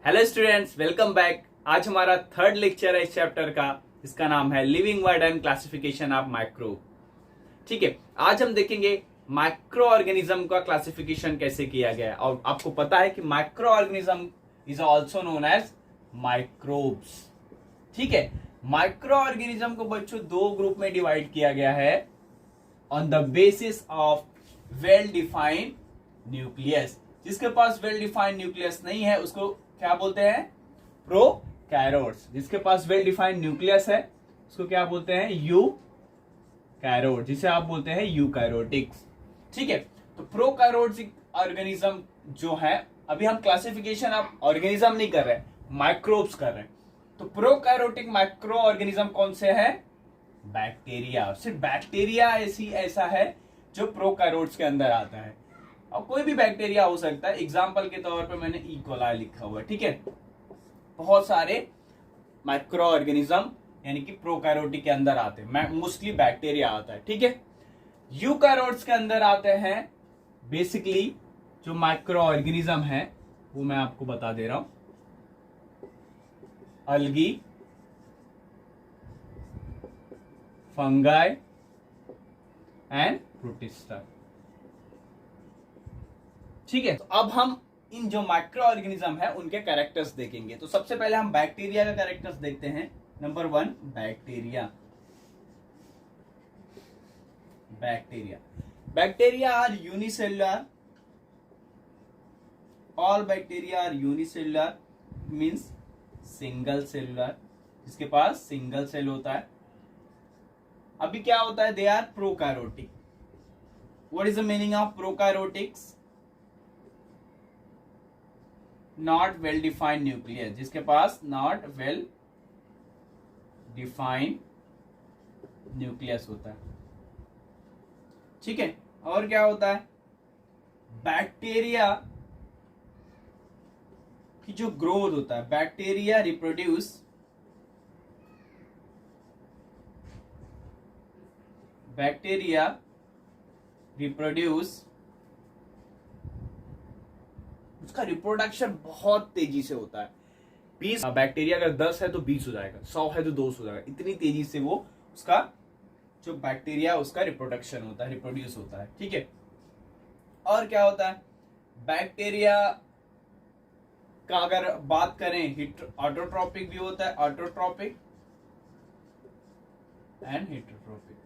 Hello students, welcome back. आज हमारा third lecture है इस चैप्टर का। इसका नाम है living word and classification of microbe. ठीक है, आज हम देखेंगे माइक्रो ऑर्गेनिज्म का क्लासिफिकेशन कैसे किया गया है। और आपको पता है कि microorganism is also known as microbes. ठीक है, माइक्रो ऑर्गेनिज्म को बच्चों दो ग्रुप में डिवाइड किया गया है on the basis of well defined nucleus. जिसके पास वेल डिफाइंड न्यूक्लियस नहीं है उसको क्या बोलते हैं? प्रोकैरियोट्स। जिसके पास वेल डिफाइंड न्यूक्लियस है उसको क्या बोलते हैं? यूकैरियोट, जिसे आप बोलते हैं यूकैरियोटिक्स। ठीक है, तो प्रोकैरियोटिक ऑर्गेनिज्म जो है, अभी हम क्लासिफिकेशन ऑफ ऑर्गेनिज्म नहीं कर रहे, माइक्रोब्स कर रहे हैं। तो प्रोकैरियोटिक माइक्रो ऑर्गेनिज्म कौन से हैं? बैक्टीरिया। सिर्फ बैक्टीरिया ऐसा है जो प्रोकैरियोट्स के अंदर आता है। और कोई भी बैक्टीरिया हो सकता है। एग्जाम्पल के तौर पे मैंने ई कोलाई लिखा हुआ है। ठीक है, बहुत सारे माइक्रो ऑर्गेनिज्म यानी कि प्रोकैरियोटिक के अंदर आते हैं। मोस्टली बैक्टीरिया आता है। ठीक है, यूकैरियोट्स के अंदर आते हैं बेसिकली जो माइक्रो ऑर्गेनिज्म है वो मैं आपको बता दे रहा हूं। Algae, fungi and protista. ठीक है, तो अब हम इन जो माइक्रो ऑर्गेनिज्म है उनके कैरेक्टर्स देखेंगे। तो सबसे पहले हम बैक्टीरिया का कैरेक्टर्स देखते हैं। Number 1, bacteria. Bacteria are unicellular. All bacteria are unicellular, means single cellular, जिसके पास सिंगल सेल होता है। अभी क्या होता है? They are prokaryotic. What is the meaning of prokaryotics? Not well defined nucleus, जिसके पास नॉट वेल डिफाइंड न्यूक्लियस होता है। ठीक है, और क्या होता है? बैक्टीरिया की जो ग्रोथ होता है, बैक्टीरिया रिप्रोड्यूस उसका रिप्रोडक्शन बहुत तेजी से होता है। 20 बैक्टीरिया अगर 10 है तो 20 हो जाएगा, 100 है तो 200 हो जाएगा। इतनी तेजी से वो उसका जो बैक्टीरिया उसका रिप्रोडक्शन होता है, रिप्रोड्यूस होता है। ठीक है, और क्या होता है? बैक्टीरिया का अगर बात करें, ऑटोट्रोपिक भी होता है, ऑटोट्रोपिक एंड हेटेरोट्रोपिक।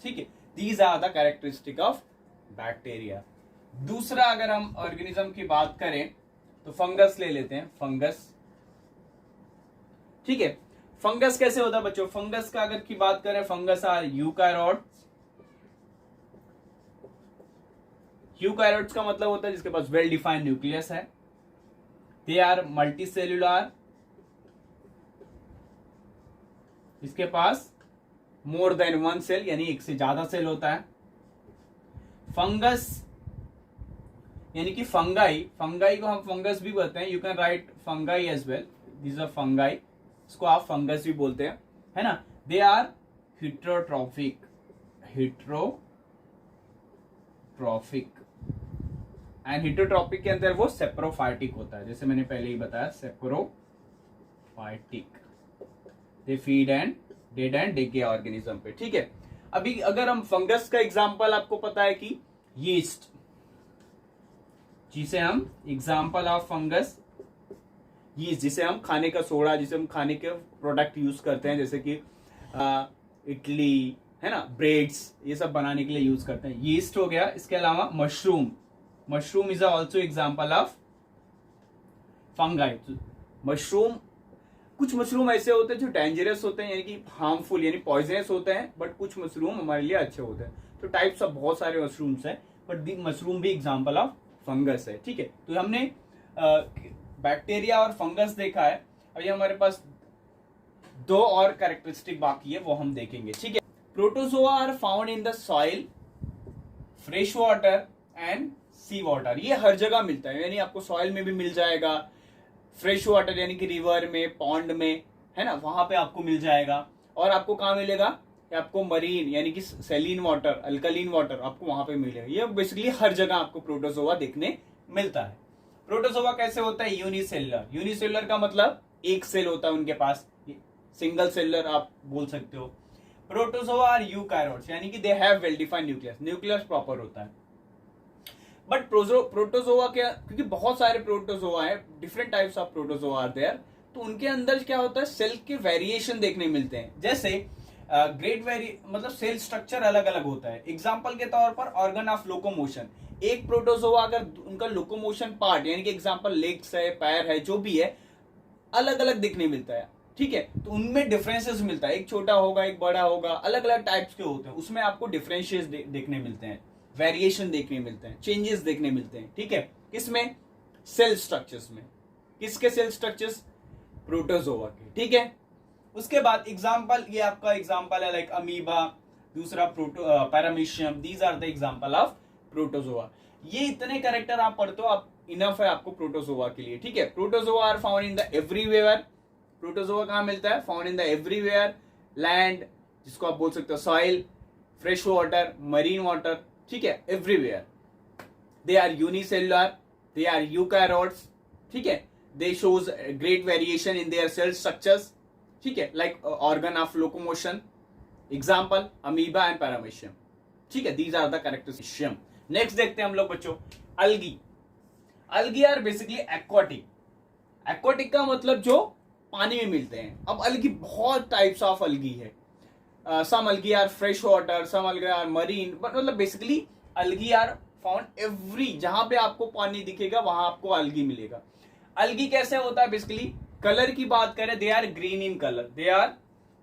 ठीक है, these are the characteristic of bacteria. दूसरा, अगर हम ऑर्गेनिज्म की बात करें तो फंगस ले लेते हैं। फंगस, ठीक है, फंगस कैसे होता है बच्चों? फंगस का अगर की बात करें, फंगस आर यूकैरियोट्स। यूकैरियोट्स का मतलब होता है जिसके पास वेल डिफाइंड न्यूक्लियस है। दे आर मल्टीसेलुलर, इसके पास मोर देन वन सेल यानी एक से ज्यादा सेल होता है। फंगस यानी कि फंगाई को हम फंगस भी बोलते हैं। You can write fungi as well, this are fungi, इसको आप फंगस भी बोलते हैं, है ना। They are heterotrophic and heterotrophic के अंदर वो सेप्रोफाइटिक होता है, जैसे मैंने पहले ही बताया, saprophytic. They feed and dead and डेके organism पे। ठीक है, अभी अगर हम फंगस का एग्जांपल, आपको पता है कि यीस्ट, जिसे हम एग्जांपल ऑफ फंगस यीस्ट, जिसे हम खाने का सोडा, जिसे हम खाने के प्रोडक्ट यूज करते हैं, जैसे कि इडली, है ना, ब्रेड्स, ये सब बनाने के लिए यूज करते हैं, यीस्ट हो गया। इसके अलावा mushroom is also example of fungi. Mushroom, कुछ मशरूम ऐसे होते हैं जो डेंजरस होते हैं, यानी कि हार्मफुल यानी पॉइजनस होते हैं, बट कुछ मशरूम हमारे लिए अच्छे होते हैं। तो टाइप्स ऑफ बहुत सारे मशरूम्स हैं, बट मशरूम भी एग्जांपल ऑफ फंगस है। ठीक है, तो हमने बैक्टीरिया और फंगस देखा है। अभी हमारे पास दो और कैरेक्टरिस्टिक बाकी है, वो हम देखेंगे। ठीक है, protozoa are found in the soil, fresh water and sea water. ये हर जगह मिलता है, यानी आपको सॉइल में भी मिल जाएगा, फ्रेश वाटर यानी कि रिवर में, पॉन्ड में, है ना, वहां पे आपको मिल जाएगा। और आपको कहाँ मिलेगा? आपको मरीन यानी कि सेलिन वाटर, अल्कलीन वाटर आपको वहां पे मिलेगा। ये बेसिकली हर जगह आपको प्रोटोजोआ देखने मिलता है। प्रोटोजोआ कैसे होता है? यूनिसेलुलर। यूनिसेलुलर का मतलब एक सेल होता है उनके पास, सिंगल सेलुलर आप बोल सकते हो। प्रोटोजोआ आर यूकैरियोट्स, यानी कि they have well defined nucleus, nucleus proper होता है। बट प्रोटोजोआ के, क्योंकि बहुत सारे प्रोटोजोआ है, different types of protozoa are there, तो उनके अंदर क्या होता है, सेल के वेरिएशन देखने मिलते हैं। जैसे मतलब सेल स्ट्रक्चर अलग अलग होता है। एग्जाम्पल के तौर पर ऑर्गन ऑफ लोकोमोशन, एक प्रोटोजोआ अगर उनका लोकोमोशन पार्ट, यानी कि एग्जाम्पल लेग्स है, पैर है, जो भी है, अलग अलग दिखने मिलता है, ठीक है, तो उनमें डिफरेंसेस मिलता है, एक छोटा होगा एक बड़ा होगा, अलग अलग टाइप्स के होते हैं, उसमें आपको डिफरेंशियस देखने मिलते हैं, वेरिएशन देखने मिलते हैं, चेंजेस देखने मिलते हैं, ठीक है। किसमें? सेल स्ट्रक्चर्स में। किसके सेल स्ट्रक्चर्स? प्रोटोजोआ के, ठीक है। उसके बाद एग्जाम्पल, ये आपका एग्जाम्पल है लाइक अमीबा, दूसरा paramecium, these are the example of protozoa. ये इतने कैरेक्टर आप पढ़ते हो, आप इनफ है आपको प्रोटोजोआ के लिए, ठीक है। Protozoa are found in the everywhere. Protozoa कहां मिलता है? Found in the everywhere, land, जिसको आप बोल सकते हो soil, fresh water, marine water, ठीक है, everywhere. They are unicellular, they are eukaryotes, ठीक है। They shows great variation in their cell structures, ठीक है, like organ of locomotion, example amoeba and paramecium, ठीक है। These are the characteristics. Next देखते हैं हम लोग बच्चों, algae. Algae are basically aquatic. Aquatic का मतलब जो पानी में मिलते हैं। अब अल्गी बहुत टाइप्स ऑफ अल्गी है, some algae are fresh water, some algae are marine, but मतलब basically algae are found every, जहां पे आपको पानी दिखेगा वहां आपको अल्गी मिलेगा। अल्गी कैसे होता है? बेसिकली कलर की बात करें, they are green in colour, they are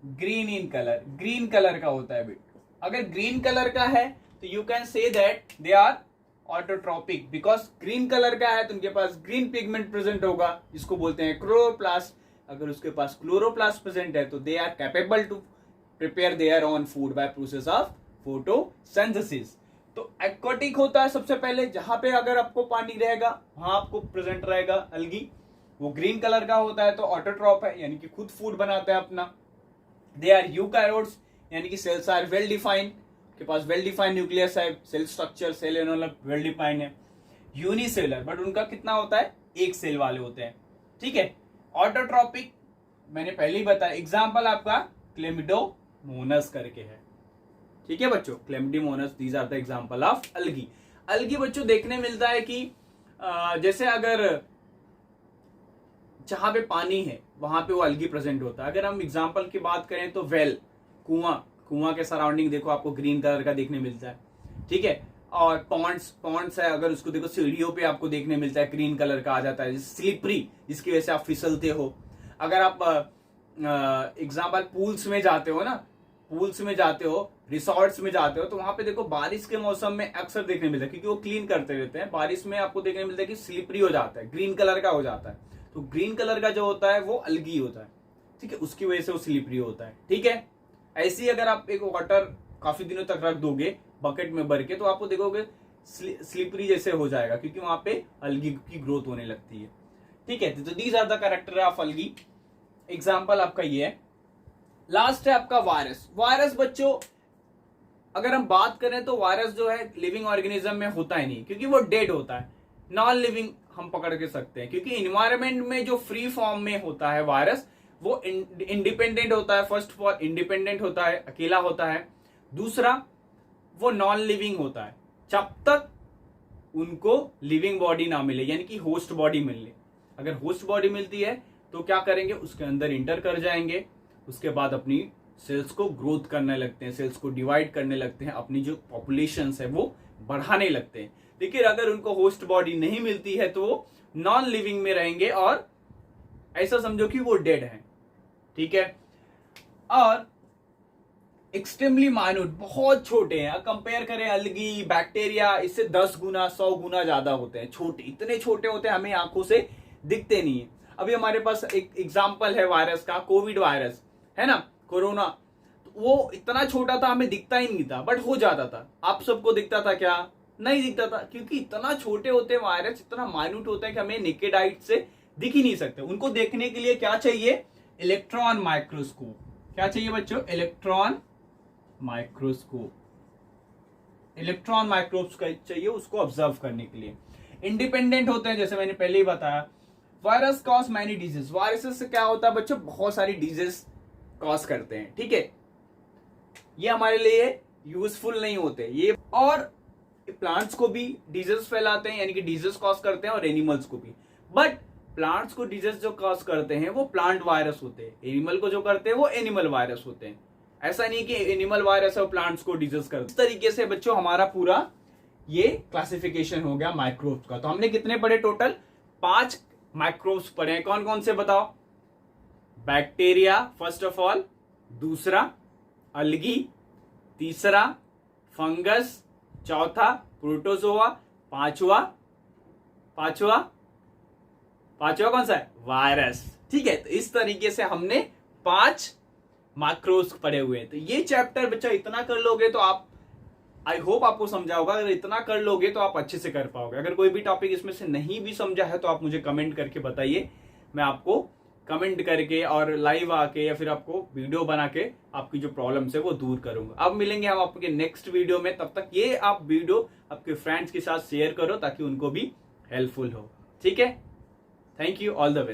green in colour, green colour का होता है बेट। अगर ग्रीन कलर का है तो you can say that they are autotrophic, because green colour का है तो उनके पास ग्रीन पिगमेंट प्रेजेंट होगा, जिसको बोलते हैं क्लोरोप्लास्ट। अगर उसके पास क्लोरोप्लास्ट प्रेजेंट है तो they are capable to prepare their own food by process of photosynthesis. तो एक्वाटिक होता है सबसे पहले, जहां पे अगर आपको पानी रहेगा वहां आपको प्रेजेंट रहेगा अल्गी। वो ग्रीन कलर का होता है तो ऑटोट्रॉप है, यानी कि खुद फूड बनाता है अपना। दे आर यूकैरियोट्स, यानी कि सेल्स आर वेल डिफाइंड, के पास वेल डिफाइंड न्यूक्लियस है, cell structure, cell envelope well defined है। यूनिसेलुलर, बट उनका कितना होता है? एक सेल वाले होते हैं, ठीक है। ऑटोट्रॉपिक मैंने पहले ही बताया, एग्जाम्पल आपका क्लेमिडोमोनस करके है, ठीक है बच्चों, chlamydomonas, these are the example of algae. Algae बच्चों देखने मिलता है कि जैसे अगर जहां पे पानी है वहां पे वो अल्गी प्रेजेंट होता है। अगर हम एग्जाम्पल की बात करें तो वेल, कुआं के सराउंडिंग देखो आपको ग्रीन कलर का देखने मिलता है, ठीक है। और पॉन्ड्स है, अगर उसको देखो सीढ़ियों पे आपको देखने मिलता है, ग्रीन कलर का आ जाता है, स्लिपरी, जिसकी वजह से आप फिसलते हो। अगर आप एग्जाम्पल पूल्स में जाते हो ना, पूल्स में जाते हो, रिसोर्ट्स में जाते हो, तो वहां पे देखो बारिश के मौसम में अक्सर देखने मिलता है, क्योंकि वो क्लीन करते रहते हैं, बारिश में आपको देखने मिलता है कि स्लिपरी हो जाता है, ग्रीन कलर का हो जाता है। तो ग्रीन कलर का जो होता है वो अल्गी होता है, ठीक है, उसकी वजह से वो स्लिपरी होता है, ठीक है। ऐसे ही अगर आप एक वाटर काफी दिनों तक रख दोगे बकेट में भर के, तो आपको देखोगे स्लिपरी जैसे हो जाएगा, क्योंकि वहां पे अल्गी की ग्रोथ होने लगती है, ठीक है। तो these are the character of algae. Example आपका ये है। लास्ट है आपका वायरस। वायरस बच्चों अगर हम बात करें तो वायरस जो है लिविंग ऑर्गेनिज्म में होता ही नहीं, क्योंकि वो डेड होता है। नॉन लिविंग हम पकड़ के सकते हैं, क्योंकि इन्वायरमेंट में जो फ्री फॉर्म में होता है वायरस, वो इंडिपेंडेंट होता है। फर्स्ट ऑफ ऑल इंडिपेंडेंट होता है, अकेला होता है। दूसरा वो नॉन लिविंग होता है जब तक उनको लिविंग बॉडी ना मिले, यानी कि होस्ट बॉडी मिले। अगर होस्ट बॉडी मिलती है तो क्या करेंगे, उसके अंदर इंटर कर जाएंगे, उसके बाद अपनी सेल्स को ग्रोथ करने लगते हैं, सेल्स को डिवाइड करने लगते हैं, अपनी जो पॉपुलेशन है वो बढ़ाने लगते हैं। लेकिन अगर उनको होस्ट बॉडी नहीं मिलती है तो वो नॉन लिविंग में रहेंगे, और ऐसा समझो कि वो डेड है, ठीक है। और एक्सट्रीमली माइन्यूट, बहुत छोटे हैं। कंपेयर करें अलगी, बैक्टीरिया, इससे 10 गुना 100 गुना ज्यादा होते हैं, छोटे, इतने छोटे होते हैं, हमें आंखों से दिखते नहीं है। अभी हमारे पास एक एग्जाम्पल है वायरस का, कोविड वायरस है ना, कोरोना। तो वो इतना छोटा था, हमें दिखता ही नहीं था, बट हो जाता था। आप सबको दिखता था क्या? नहीं दिखता था, क्योंकि इतना छोटे होते हैं वायरस, इतना माइन्यूट होता है कि हमें नेकेड आइट से दिख ही नहीं सकते। उनको देखने के लिए क्या चाहिए? Electron microscope. क्या चाहिए बच्चों? Electron microscope. इलेक्ट्रॉन माइक्रोस्कोप चाहिए उसको ऑब्जर्व करने के लिए। इंडिपेंडेंट होते हैं, जैसे मैंने पहले ही बताया। Virus cause many disease, viruses से क्या होता है बच्चों, बहुत सारी डिजीज कॉज करते हैं, ठीक है। ये हमारे लिए यूजफुल नहीं होते ये, और प्लांट्स को भी डिजीज फैलाते हैं, यानी कि डिजीज कॉज करते हैं, और एनिमल्स को भी। बट प्लांट्स को डिजीज जो कॉज करते हैं वो प्लांट वायरस होते हैं, एनिमल को जो करते हैं वो एनिमल वायरस होते हैं। ऐसा नहीं कि एनिमल वायरस और प्लांट्स को डिजीज करते। इस तरीके से बच्चों हमारा पूरा ये क्लासिफिकेशन हो गया माइक्रोब्स का। तो हमने कितने पढ़े टोटल, 5 माइक्रोब्स पढ़े हैं। कौन कौन से बताओ, बैक्टीरिया फर्स्ट ऑफ ऑल, दूसरा अलगी, तीसरा फंगस, चौथा प्रोटोजोआ, पांचवा कौन सा है, वायरस, ठीक है। तो इस तरीके से हमने 5 माइक्रोब्स पढ़े हुए हैं। तो ये चैप्टर बच्चा इतना कर लोगे तो आप, आई होप आपको समझा होगा। अगर इतना कर लोगे तो आप अच्छे से कर पाओगे। अगर कोई भी टॉपिक इसमें से नहीं भी समझा है तो आप मुझे कमेंट करके बताइए, मैं आपको कमेंट करके और लाइव आके या फिर आपको वीडियो बना के आपकी जो प्रॉब्लम्स है वो दूर करूंगा। अब मिलेंगे हम आपके नेक्स्ट वीडियो में, तब तक ये आप वीडियो आपके फ्रेंड्स के साथ शेयर करो ताकि उनको भी हेल्पफुल हो, ठीक है। Thank you, all the best.